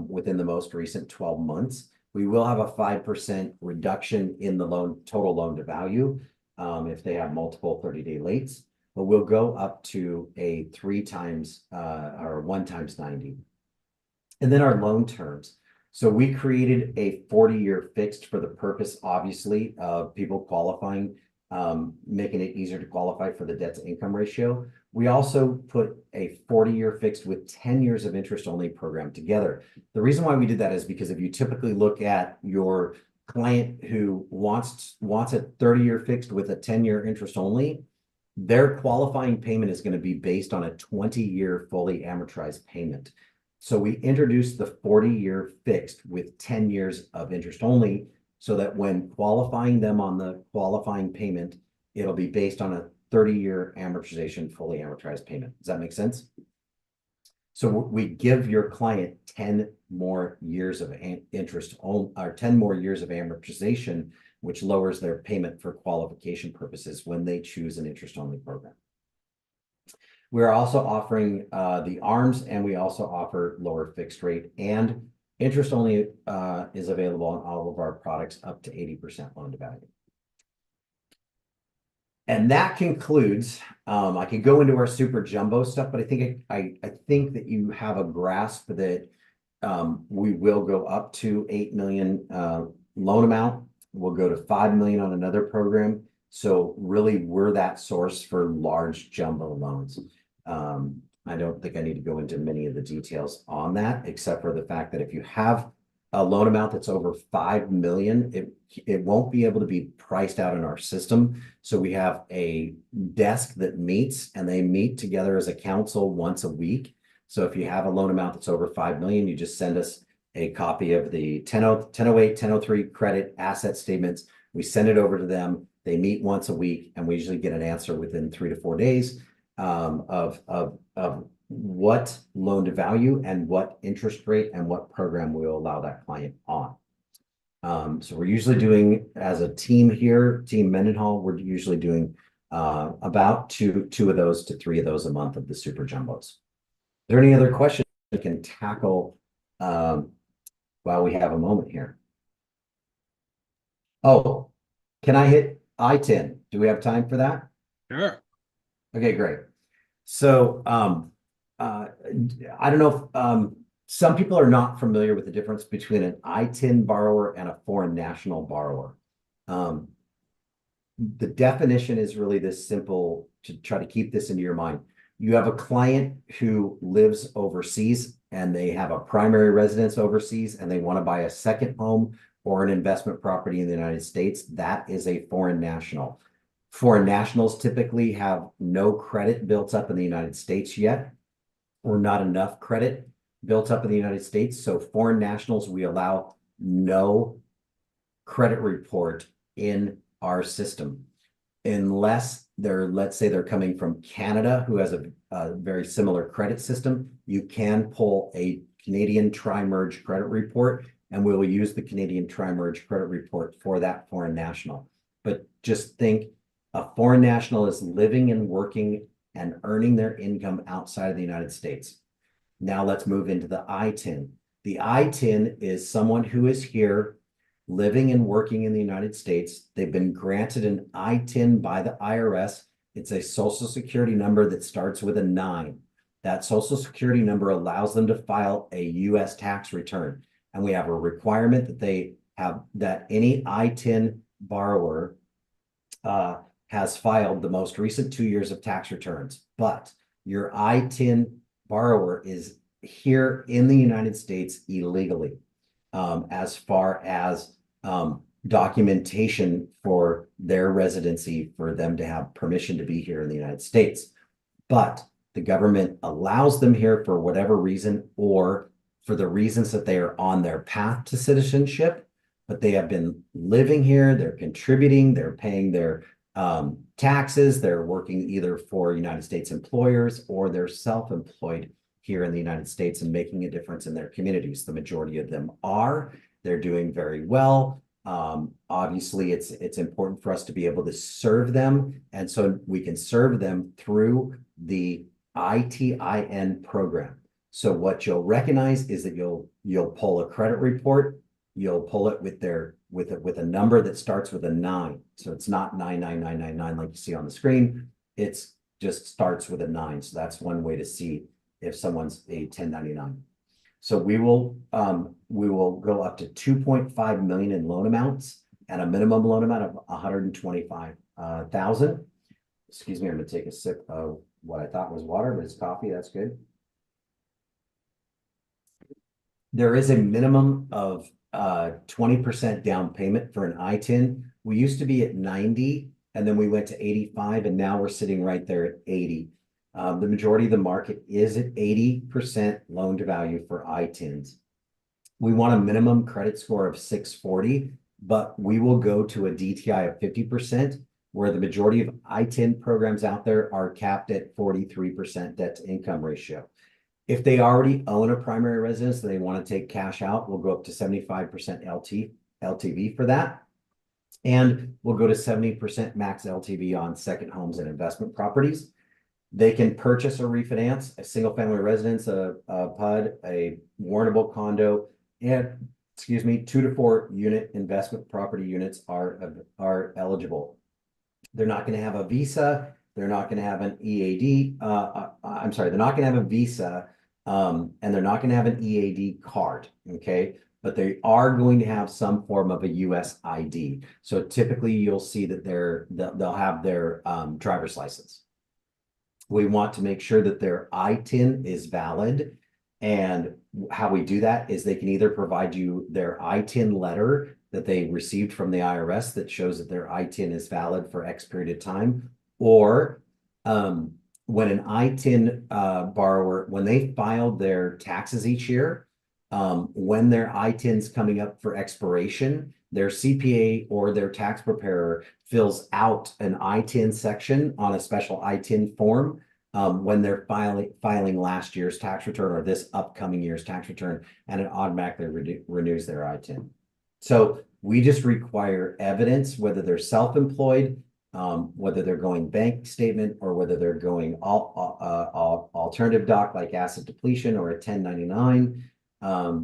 within the most recent 12 months. We will have a 5% reduction in the total loan to value if they have multiple 30-day lates, but we'll go up to a 3 times or 1 times 90. And then our loan terms. So we created a 40-year fixed for the purpose, obviously, of people qualifying, making it easier to qualify for the debt to income ratio. We also put a 40-year fixed with 10 years of interest only program together. The reason why we did that is because if you typically look at your client who wants a 30-year fixed with a 10-year interest only, their qualifying payment is going to be based on a 20-year fully amortized payment. So we introduced the 40-year fixed with 10 years of interest only, so that when qualifying them on the qualifying payment, it'll be based on a 30-year amortization, fully amortized payment. Does that make sense? So we give your client 10 more years of interest or 10 more years of amortization, which lowers their payment for qualification purposes when they choose an interest-only program. We're also offering the ARMs, and we also offer lower fixed rate, and interest only is available on all of our products up to 80% loan to value. And that concludes, I could go into our super jumbo stuff, but I think I think that you have a grasp that we will go up to 8 million loan amount. We'll go to 5 million on another program. So really we're that source for large jumbo loans. I don't think I need to go into many of the details on that, except for the fact that if you have a loan amount that's over 5 million, it won't be able to be priced out in our system. So we have a desk that meets, and they meet together as a council once a week. So if you have a loan amount that's over 5 million, you just send us a copy of the 1008, 1003 credit asset statements. We send it over to them. They meet once a week, and we usually get an answer within 3 to 4 days of what loan to value and what interest rate and what program we will allow that client on. So we're usually doing, as a team here, Team Mendenhall, we're usually doing about two of those to 3 of those a month of the super jumbos. Is there any other questions we can tackle while we have a moment here? Oh, can I hit I-10? Do we have time for that? Sure. Okay, great. So I don't know if Some people are not familiar with the difference between an I-10 borrower and a foreign national borrower. The definition is really this simple to try to keep this into your mind. You have a client who lives overseas and they have a primary residence overseas and they want to buy a second home or an investment property in the United States. That is a foreign national. Foreign nationals typically have no credit built up in the United States yet, or not enough credit built up in the United States. So foreign nationals, we allow no credit report in our system unless they're, let's say they're coming from Canada, who has a very similar credit system. You can pull a Canadian tri-merge credit report, and we will use the Canadian tri-merge credit report for that foreign national. But just think, a foreign national is living and working and earning their income outside of the United States. Now let's move into the I-10. The I-10 is someone who is here living and working in the United States. They've been granted an I-10 by the IRS. It's a social security number that starts with a 9. That social security number allows them to file a U.S. tax return. And we have a requirement that they have, that any I-10 borrower has filed the most recent 2 years of tax returns. But your I-10 borrower is here in the United States illegally, as far as documentation for their residency, for them to have permission to be here in the United States. But the government allows them here for whatever reason, or for the reasons that they are on their path to citizenship, but they have been living here, they're contributing, they're paying their taxes, they're working either for United States employers or they're self-employed here in the United States and making a difference in their communities. The majority of them are. They're doing very well. Obviously, it's important for us to be able to serve them, and so we can serve them through the ITIN program. So what you'll recognize is that you'll pull a credit report. You'll pull it with with a number that starts with a 9. So it's not 99999 like you see on the screen. It's just starts with a 9. So that's one way to see if someone's a 1099. So we will go up to 2.5 million in loan amounts and a minimum loan amount of 125,000. Excuse me, I'm gonna take a sip of what I thought was water, but it's coffee. That's good. There is a minimum of 20% down payment for an I-10. We used to be at 90, and then we went to 85, and now we're sitting right there at 80. The majority of the market is at 80% loan to value for I-10s. We want a minimum credit score of 640, but we will go to a DTI of 50%, where the majority of I-10 programs out there are capped at 43% debt to income ratio. If they already own a primary residence and they want to take cash out, we'll go up to 75% LTV for that. And we'll go to 70% max LTV on second homes and investment properties. They can purchase or refinance a single family residence, a PUD, a warrantable condo, and 2 to 4 unit investment property units are eligible. They're not going to have a visa. They're not going to have an EAD. I'm sorry, they're not going to have a visa, and they're not going to have an EAD card. Okay, but they are going to have some form of a U.S. ID. So typically, you'll see that they'll have their driver's license. We want to make sure that their I-10 is valid, and how we do that is they can either provide you their I-10 letter that they received from the IRS that shows that their I-10 is valid for X period of time, or when an I-10 borrower, when they filed their taxes each year, when their I-10 is coming up for expiration, their CPA or their tax preparer fills out an I-10 section on a special I-10 form when they're filing last year's tax return or this upcoming year's tax return, and it automatically renews their I-10. So we just require evidence, whether they're self-employed, whether they're going bank statement, or whether they're going alternative doc like asset depletion or a 1099.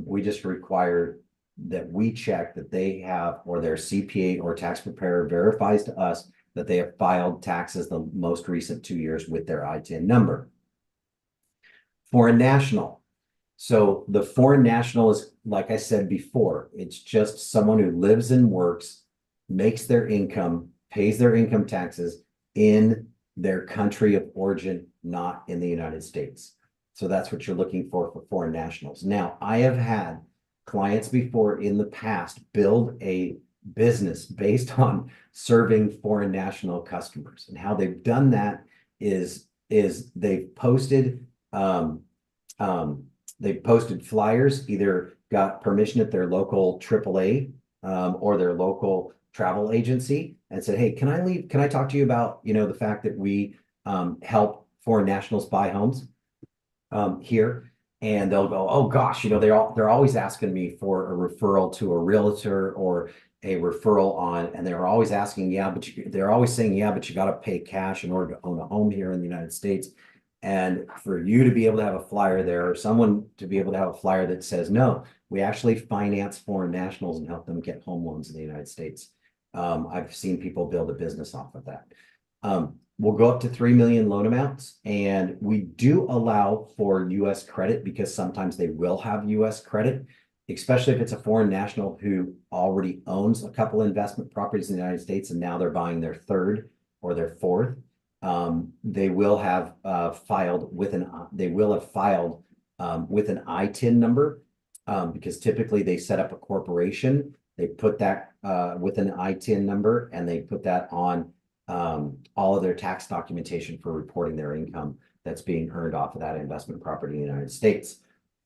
We just require that we check that they have, or their CPA or tax preparer verifies to us that they have filed taxes the most recent 2 years with their I-10 number. For a national, So the foreign national is, like I said before, it's just someone who lives and works, makes their income, pays their income taxes in their country of origin, not in the United States. So that's what you're looking for foreign nationals. Now, I have had clients before in the past build a business based on serving foreign national customers. And how they've done that is they've posted flyers, either got permission at their local AAA or their local travel agency, and said, hey, can I talk to you about, the fact that we help foreign nationals buy homes here? And they'll go, oh gosh, they're always asking me for a referral to a realtor or a referral on, and they're always asking, they're always saying, but you got to pay cash in order to own a home here in the United States. And for you to be able to have a flyer there, or someone to be able to have a flyer that says, no, we actually finance foreign nationals and help them get home loans in the United States. I've seen people build a business off of that. We'll go up to 3 million loan amounts, and we do allow for US credit because sometimes they will have US credit, especially if it's a foreign national who already owns a couple investment properties in the United States and now they're buying their third or their fourth. They will have filed with an ITIN number, because typically they set up a corporation. They put that with an ITIN number, and they put that on all of their tax documentation for reporting their income that's being earned off of that investment property in the United States.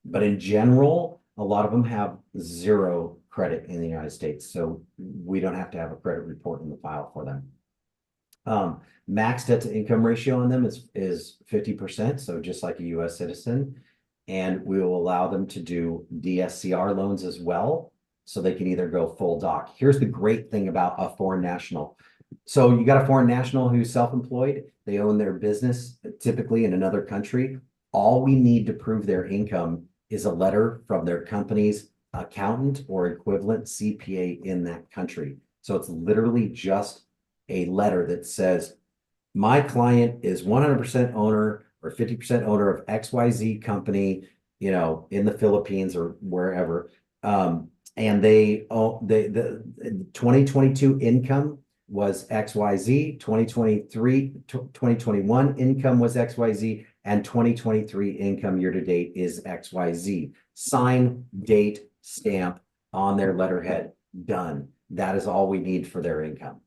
But in general, a lot of them have zero credit in the United States, so we don't have to have a credit report in the file for them. Max debt to income ratio on them is 50%, so just like a US citizen. And we will allow them to do DSCR loans as well, so they can either go full doc. Here's the great thing about a foreign national. So you got a foreign national who's self-employed, they own their business typically in another country. All we need to prove their income is a letter from their company's accountant or equivalent CPA in that country. So it's literally just a letter that says, my client is 100% owner or 50% owner of XYZ company, in the Philippines or wherever. And they own the 2022 income was XYZ, 2021 income was XYZ, and 2023 income year to date is XYZ. Sign, date, stamp on their letterhead, done. That is all we need for their income.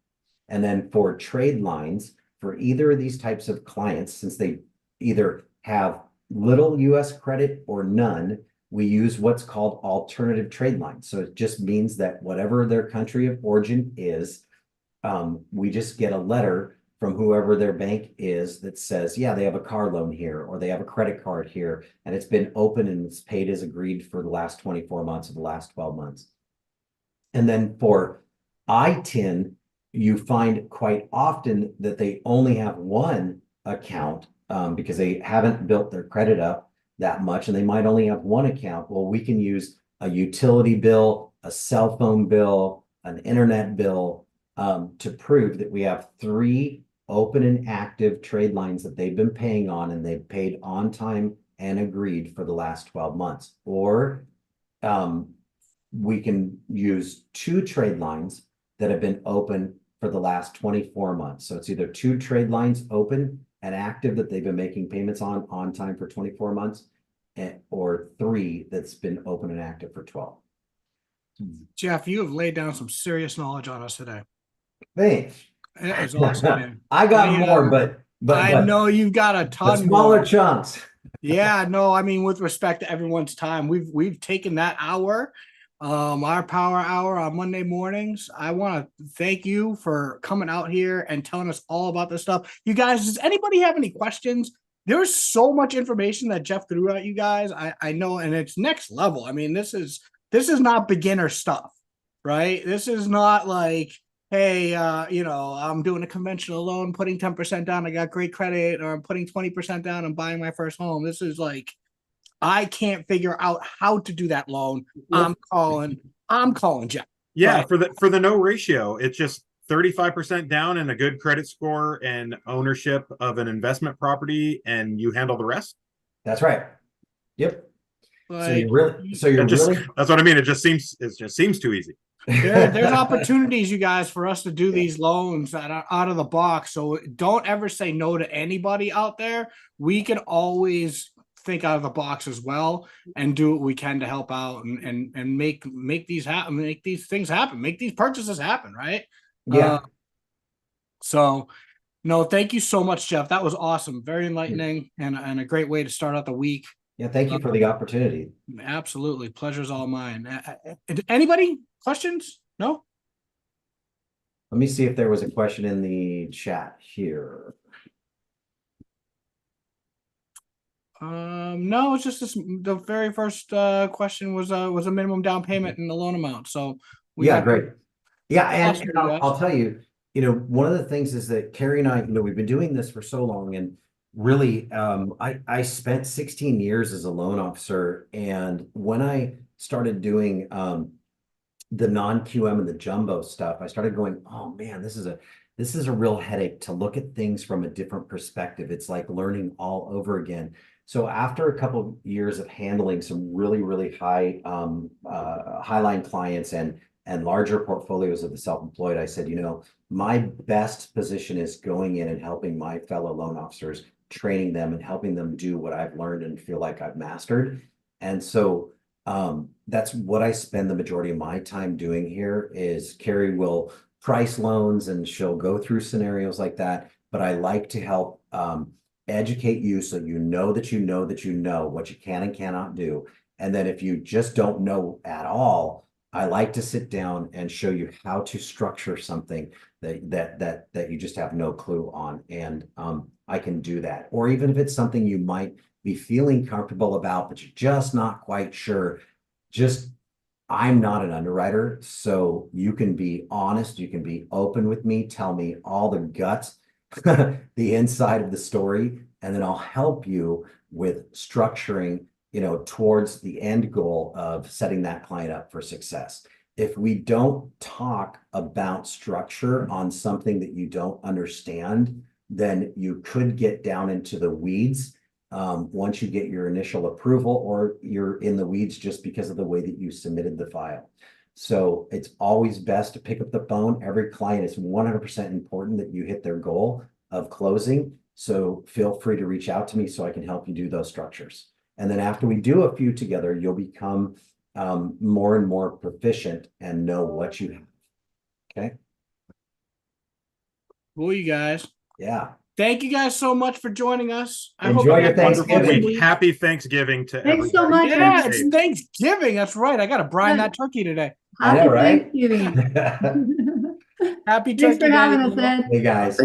And then for trade lines, for either of these types of clients, since they either have little US credit or none, we use what's called alternative trade lines. So it just means that whatever their country of origin is, we just get a letter from whoever their bank is that says, yeah, they have a car loan here, or they have a credit card here, and it's been open and it's paid as agreed for the last 24 months or the last 12 months. And then for ITIN, you find quite often that they only have one account because they haven't built their credit up that much, and they might only have one account. Well, we can use a utility bill, a cell phone bill, an internet bill to prove that we have 3 open and active trade lines that they've been paying on, and they've paid on time and agreed for the last 12 months. Or we can use 2 trade lines that have been open for the last 24 months. So it's either 2 trade lines open and active that they've been making payments on time for 24 months, or 3 that's been open and active for 12. Jeff, you have laid down some serious knowledge on us today. Thanks. It was awesome, man. I got more, but I know you've got a ton smaller more. chunks. Yeah, no, I mean, with respect to everyone's time, we've taken that hour, our power hour on Monday mornings. I want to thank you for coming out here and telling us all about this stuff. You guys, does anybody have any questions? There's so much information that Jeff threw at you guys. I know, and it's next level. I mean, this is not beginner stuff, right? This is not like, hey, I'm doing a conventional loan, putting 10% down, I got great credit, or I'm putting 20% down and buying my first home. This is like, I can't figure out how to do that loan. I'm calling Jeff. Yeah, right. For the no ratio, it's just 35% down and a good credit score and ownership of an investment property, and you handle the rest. That's right. Yep. So you're really, That's what I mean. It just seems too easy. there's opportunities, you guys, for us to do these loans that are out of the box. So don't ever say no to anybody out there. We can always think out of the box as well and do what we can to help out and make these happen, make these things happen, make these purchases happen, right? Yeah. So no, thank you so much, Jeff. That was awesome. Very enlightening and a great way to start out the week. Yeah. Thank you for the opportunity. Absolutely. Pleasure's all mine. Anybody? Questions? No? Let me see if there was a question in the chat here. No, it's just the very first question was a minimum down payment and the loan amount. So Yeah, great. Yeah, Awesome, and guys. I'll tell you, one of the things is that Carrie and I, we've been doing this for so long, and really, I spent 16 years as a loan officer, and when I started doing the non-QM and the jumbo stuff, I started going, oh man, this is a real headache to look at things from a different perspective. It's like learning all over again. So after a couple of years of handling some really, really high line clients and larger portfolios of the self-employed, I said, my best position is going in and helping my fellow loan officers, training them and helping them do what I've learned and feel like I've mastered. And so that's what I spend the majority of my time doing here. Is Carrie will price loans and she'll go through scenarios like that, but I like to help educate you so you know that you know what you can and cannot do. And then if you just don't know at all, I like to sit down and show you how to structure something that you just have no clue on. And I can do that. Or even if it's something you might be feeling comfortable about, but you're just not quite sure, I'm not an underwriter, so you can be honest, you can be open with me, tell me all the guts, the inside of the story, and then I'll help you with structuring, towards the end goal of setting that client up for success. If we don't talk about structure on something that you don't understand, then you could get down into the weeds once you get your initial approval, or you're in the weeds just because of the way that you submitted the file. So it's always best to pick up the phone. Every client is 100% important that you hit their goal of closing. So feel free to reach out to me so I can help you do those structures. And then after we do a few together, you'll become more and more proficient and know what you have. Okay. Cool, you guys. Yeah. Thank you guys so much for joining us. I Enjoy hope your Thanksgiving Week. Happy Thanksgiving to Thanks everybody. so much. Yeah, it's Thanksgiving. That's right. I got to brine that turkey today. I know, right? Thanksgiving. Happy Thanks turkey for having day. us, Ed. Hey guys.